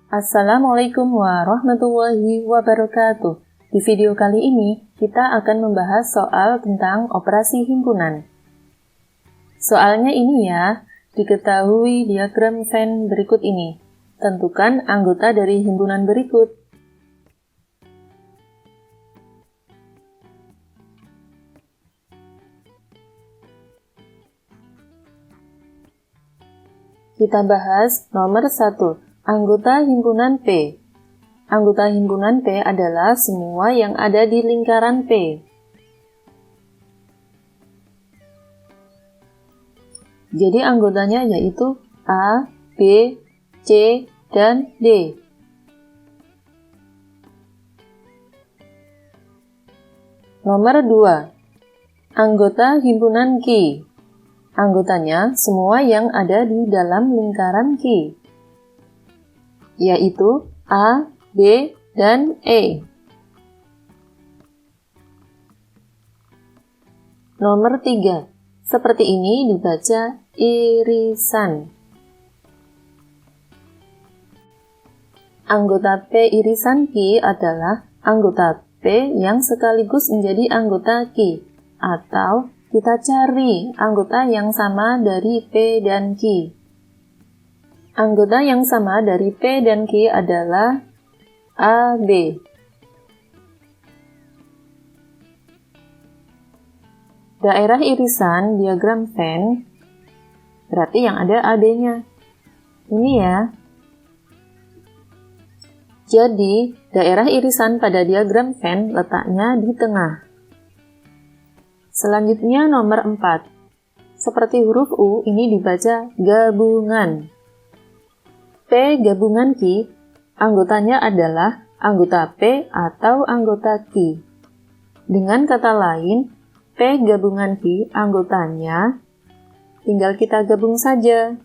Assalamualaikum warahmatullahi wabarakatuh. Di video kali ini, kita akan membahas soal tentang operasi himpunan. Soalnya ini ya, diketahui diagram Venn berikut ini. Tentukan anggota dari himpunan berikut. Kita bahas nomor 1, anggota himpunan P. Anggota himpunan P adalah semua yang ada di lingkaran P. Jadi anggotanya yaitu A, B, C, dan D. Nomor 2, anggota himpunan Q. Anggotanya semua yang ada di dalam lingkaran Q, yaitu A, B, dan E. Nomor 3, seperti ini dibaca irisan. Anggota P irisan Q adalah anggota P yang sekaligus menjadi anggota Q, atau kita cari anggota yang sama dari P dan Q. Anggota yang sama dari P dan Q adalah AB. Daerah irisan diagram Venn berarti yang ada AB-nya. Ini ya. Jadi, daerah irisan pada diagram Venn letaknya di tengah. Selanjutnya nomor 4. Seperti huruf U, ini dibaca gabungan. P gabungan Q, anggotanya adalah anggota P atau anggota Q. Dengan kata lain, P gabungan Q, anggotanya tinggal kita gabung saja.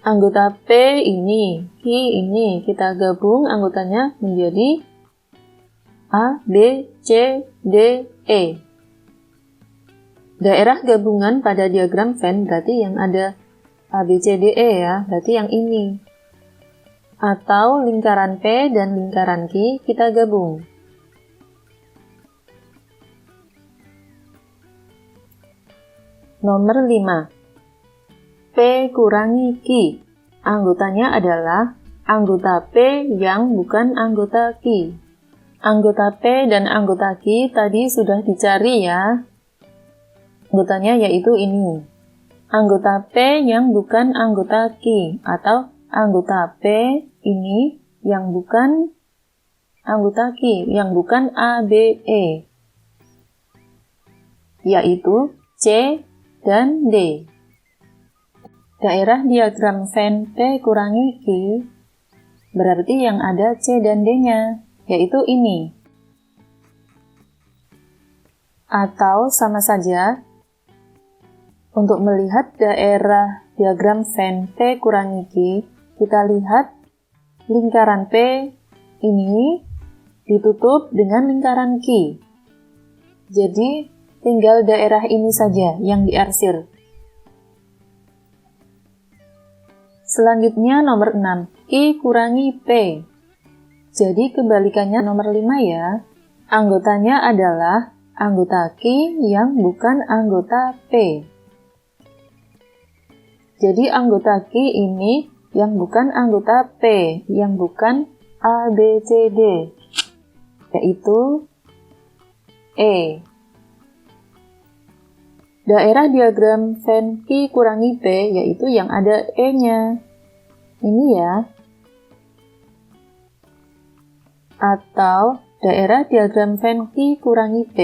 Anggota P ini, Q ini, kita gabung anggotanya menjadi A, B, C, D, E. Daerah gabungan pada diagram Venn berarti yang ada A, B, C, D, E ya, berarti yang ini. Atau lingkaran P dan lingkaran Q kita gabung. Nomor 5. P kurangi Q. Anggotanya adalah anggota P yang bukan anggota Q. Anggota P dan anggota Q tadi sudah dicari ya. Anggotanya yaitu ini. Anggota P yang bukan anggota Q atau anggota P ini yang bukan anggota Q, yang bukan A, B, E. Yaitu C dan D. Daerah diagram Venn P kurangi Q berarti yang ada C dan D-nya, yaitu ini. Atau sama saja, untuk melihat daerah diagram Venn P kurangi Q, kita lihat lingkaran P ini ditutup dengan lingkaran Q. Jadi, tinggal daerah ini saja yang diarsir. Selanjutnya nomor 6, Q kurangi P. Jadi kebalikannya nomor 5 ya. Anggotanya adalah anggota Q yang bukan anggota P. Jadi anggota Q ini yang bukan anggota P, yang bukan A, B, C, D, yaitu E. Daerah diagram Venn Q kurangi P yaitu yang ada E-nya. Ini ya. Atau daerah diagram Venn Q kurangi P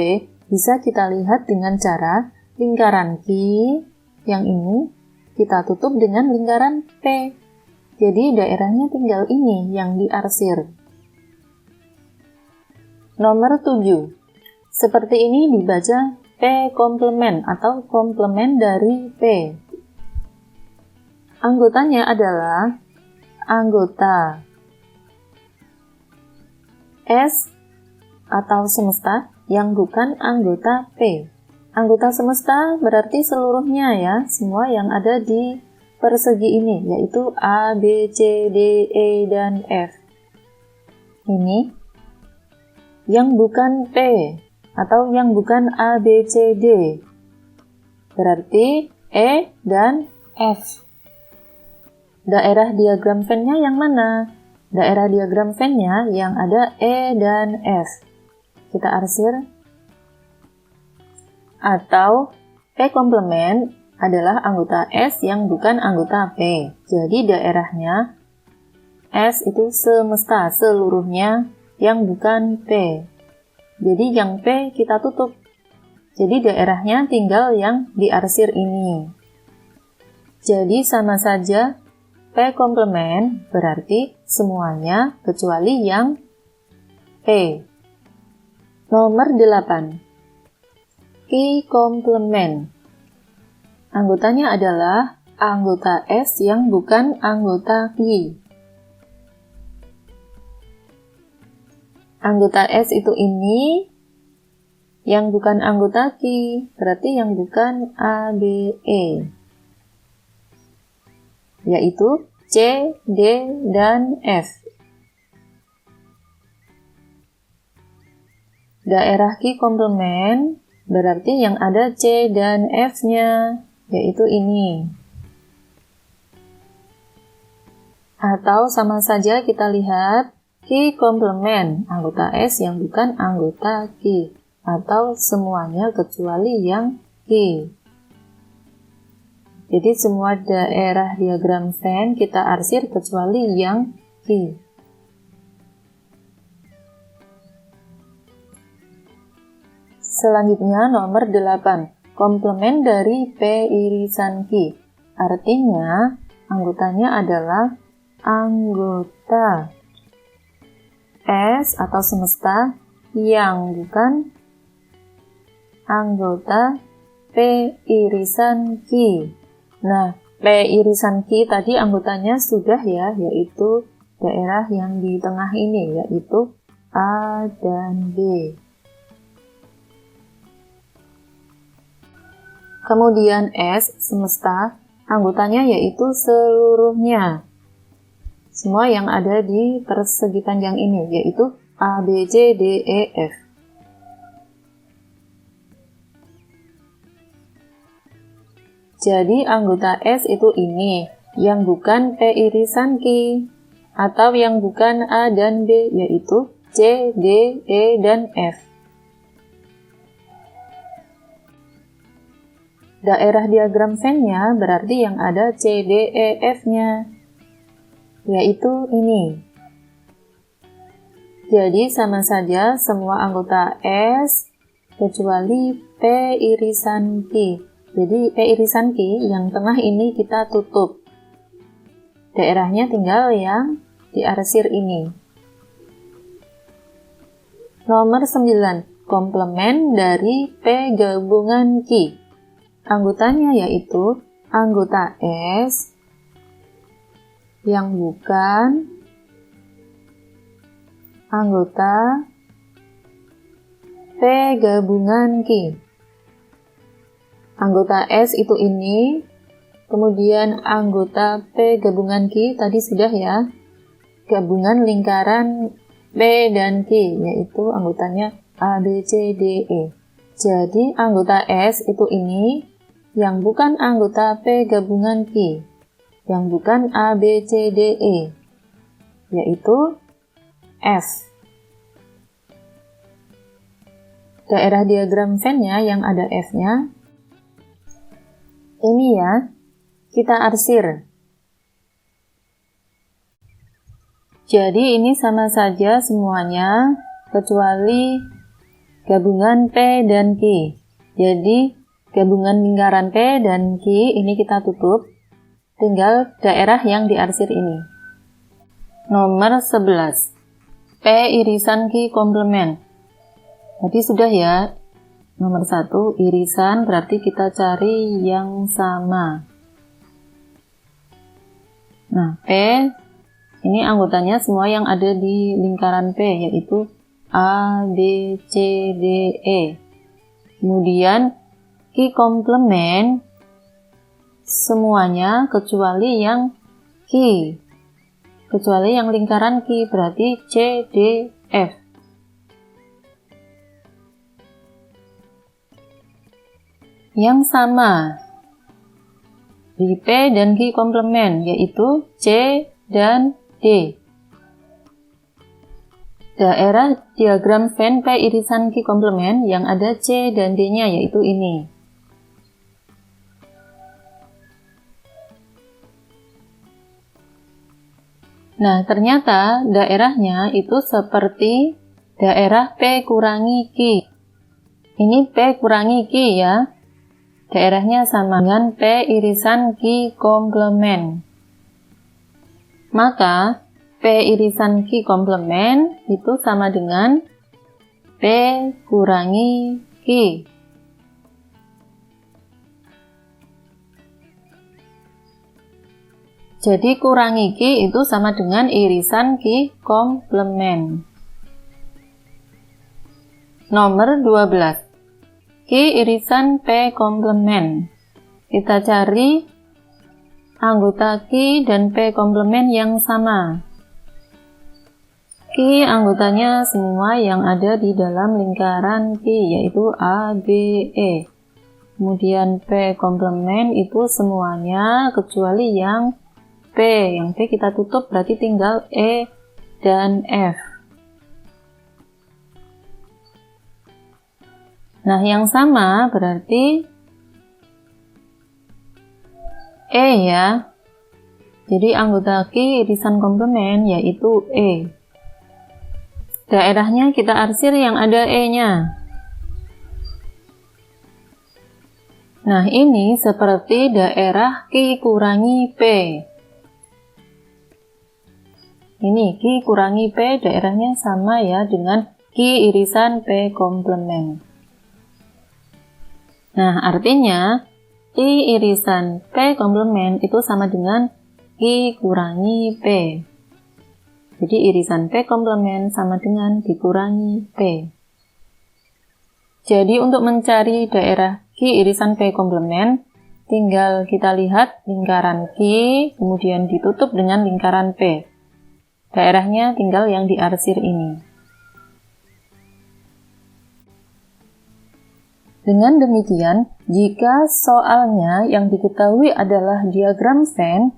bisa kita lihat dengan cara lingkaran Q yang ini kita tutup dengan lingkaran P. Jadi daerahnya tinggal ini yang diarsir. Nomor 7. Seperti ini dibaca P komplement atau komplement dari P. Anggotanya adalah anggota S atau semesta yang bukan anggota P. Anggota semesta berarti seluruhnya ya, semua yang ada di persegi ini, yaitu A, B, C, D, E, dan F. Ini yang bukan P atau yang bukan A, B, C, D. Berarti E dan F. Daerah diagram Venn-nya yang mana? Daerah diagram Venn-nya yang ada E dan F. Kita arsir. Atau P komplement adalah anggota S yang bukan anggota P. Jadi daerahnya S itu semesta, seluruhnya yang bukan P. Jadi yang P kita tutup. Jadi daerahnya tinggal yang diarsir ini. Jadi sama saja P komplement berarti semuanya kecuali yang P. Nomor 8. Q komplement. Anggotanya adalah anggota S yang bukan anggota Q. Anggota S itu ini yang bukan anggota Q, berarti yang bukan A, B, E. Yaitu C, D, dan F. Daerah Q komplement berarti yang ada C dan F-nya, yaitu ini. Atau sama saja kita lihat Q komplement, anggota S yang bukan anggota Q. Atau semuanya kecuali yang Q. Jadi semua daerah diagram Venn kita arsir kecuali yang Q. Selanjutnya nomor 8. Komplement dari P irisan Q. Artinya anggotanya adalah anggota S atau semesta yang bukan anggota P irisan Q. Nah, P irisan Q tadi anggotanya sudah ya, yaitu daerah yang di tengah ini, yaitu A dan B. Kemudian S, semesta, anggotanya yaitu seluruhnya. Semua yang ada di persegi panjang ini, yaitu A, B, C, D, E, F. Jadi anggota S itu ini, yang bukan P irisan Q, atau yang bukan A dan B, yaitu C, D, E, dan F. Daerah diagram Venn-nya berarti yang ada C, D, E, F-nya, yaitu ini. Jadi sama saja semua anggota S kecuali P irisan Q. Jadi P irisan Q yang tengah ini kita tutup. Daerahnya tinggal yang diarsir ini. Nomor 9. Komplement dari P gabungan Q. Anggotanya yaitu anggota S yang bukan anggota P gabungan Q. Anggota S itu ini, kemudian anggota P gabungan Q tadi sudah ya, gabungan lingkaran P dan Q, yaitu anggotanya A, B, C, D, E. Jadi anggota S itu ini, yang bukan anggota P gabungan Q, yang bukan A, B, C, D, E, yaitu F. Daerah diagram Venn-nya yang ada F-nya, ini ya, kita arsir. Jadi ini sama saja semuanya, kecuali gabungan P dan Q. Jadi gabungan lingkaran P dan Q ini kita tutup, tinggal daerah yang diarsir ini. Nomor 11. P irisan Q komplement. Tadi sudah ya, nomor 1 irisan berarti kita cari yang sama. Nah, P ini anggotanya semua yang ada di lingkaran P, yaitu A, B, C, D, E. Kemudian Q komplement semuanya kecuali yang Q. Kecuali yang lingkaran Q, berarti C, D, F. Yang sama di P dan Q komplement, yaitu C dan D. Daerah diagram Venn P irisan Q komplement yang ada C dan D-nya, yaitu ini. Nah, ternyata daerahnya itu seperti daerah P kurangi Q. Ini P kurangi Q ya. Daerahnya sama dengan P irisan Q komplement. Maka P irisan Q komplement itu sama dengan P kurangi Q. Jadi kurangi Q itu sama dengan irisan Q komplement. Nomor 12. Q irisan P komplement. Kita cari anggota Q dan P komplement yang sama. Q anggotanya semua yang ada di dalam lingkaran Q, yaitu A, B, E. Kemudian P komplement itu semuanya kecuali yang P. Yang P kita tutup, berarti tinggal E dan F. Nah, yang sama berarti E ya. Jadi anggota Q irisan komplement yaitu E. Daerahnya kita arsir yang ada E-nya. Nah, ini seperti daerah Q kurangi P. Ini Q kurangi P, daerahnya sama ya dengan Q irisan P komplement. Nah, artinya Q irisan P komplement itu sama dengan Q kurangi P. Jadi irisan P komplement sama dengan dikurangi P. Jadi untuk mencari daerah Q irisan P komplement, tinggal kita lihat lingkaran Q, kemudian ditutup dengan lingkaran P. Daerahnya tinggal yang diarsir ini. Dengan demikian, jika soalnya yang diketahui adalah diagram Venn,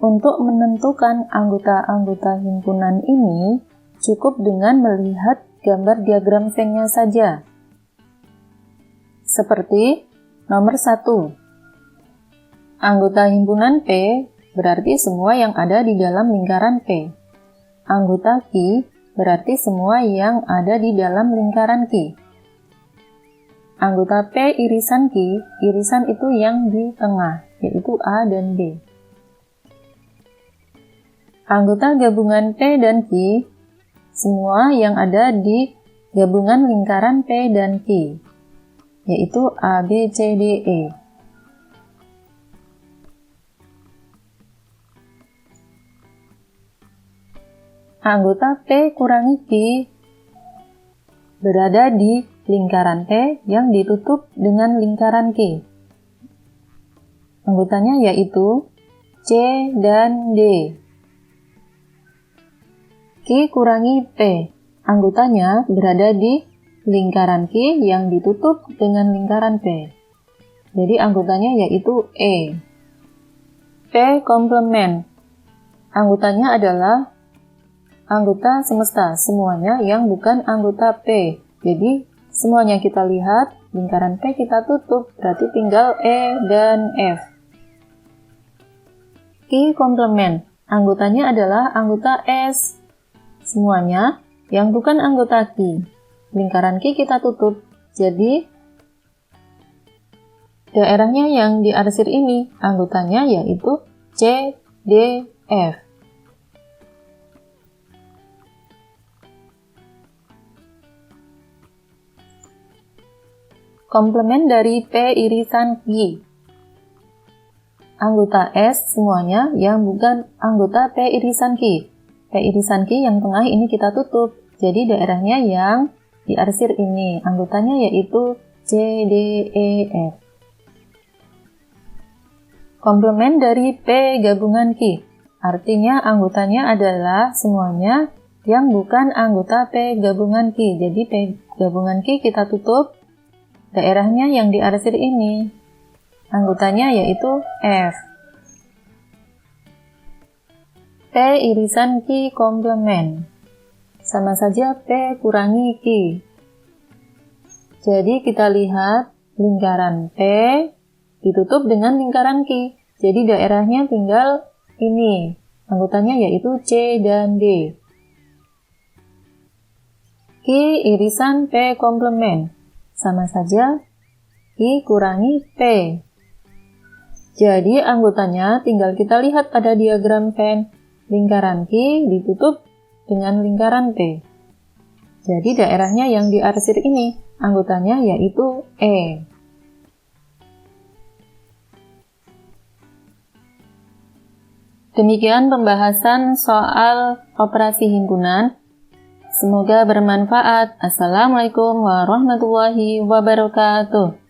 untuk menentukan anggota-anggota himpunan ini, cukup dengan melihat gambar diagram Venn-nya saja. Seperti nomor 1. Anggota himpunan P berarti semua yang ada di dalam lingkaran P. Anggota Q berarti semua yang ada di dalam lingkaran Q. Anggota P irisan Q, irisan itu yang di tengah, yaitu A dan B. Anggota gabungan P dan Q, semua yang ada di gabungan lingkaran P dan Q, yaitu A, B, C, D, E. Anggota P kurangi Q berada di lingkaran P yang ditutup dengan lingkaran Q. Anggotanya yaitu C dan D. Q kurangi P, anggotanya berada di lingkaran Q yang ditutup dengan lingkaran P. Jadi anggotanya yaitu E. P komplement, anggotanya adalah anggota semesta, semuanya yang bukan anggota P. Jadi semuanya kita lihat, lingkaran P kita tutup, berarti tinggal E dan F. Q komplement, anggotanya adalah anggota S. Semuanya yang bukan anggota Q. Lingkaran Q kita tutup, jadi daerahnya yang diarsir ini, anggotanya yaitu C, D, F. Komplement dari P irisan Q. Anggota S semuanya yang bukan anggota P irisan Q. P irisan Q yang tengah ini kita tutup, jadi daerahnya yang diarsir ini, anggotanya yaitu C, D, E, F. Komplement dari P gabungan Q. Artinya anggotanya adalah semuanya yang bukan anggota P gabungan Q. Jadi P gabungan Q kita tutup daerahnya yang diarsir ini. Anggotanya yaitu F. P irisan Q komplement. Sama saja P kurangi Q. Jadi kita lihat lingkaran P ditutup dengan lingkaran Q. Jadi daerahnya tinggal ini. Anggotanya yaitu C dan D. Q irisan P komplement. Sama saja Q kurangi P. Jadi anggotanya tinggal kita lihat pada diagram Venn. Lingkaran Q ditutup dengan lingkaran P. Jadi daerahnya yang diarsir ini. Anggotanya yaitu E. Demikian pembahasan soal operasi himpunan. Semoga bermanfaat. Assalamualaikum warahmatullahi wabarakatuh.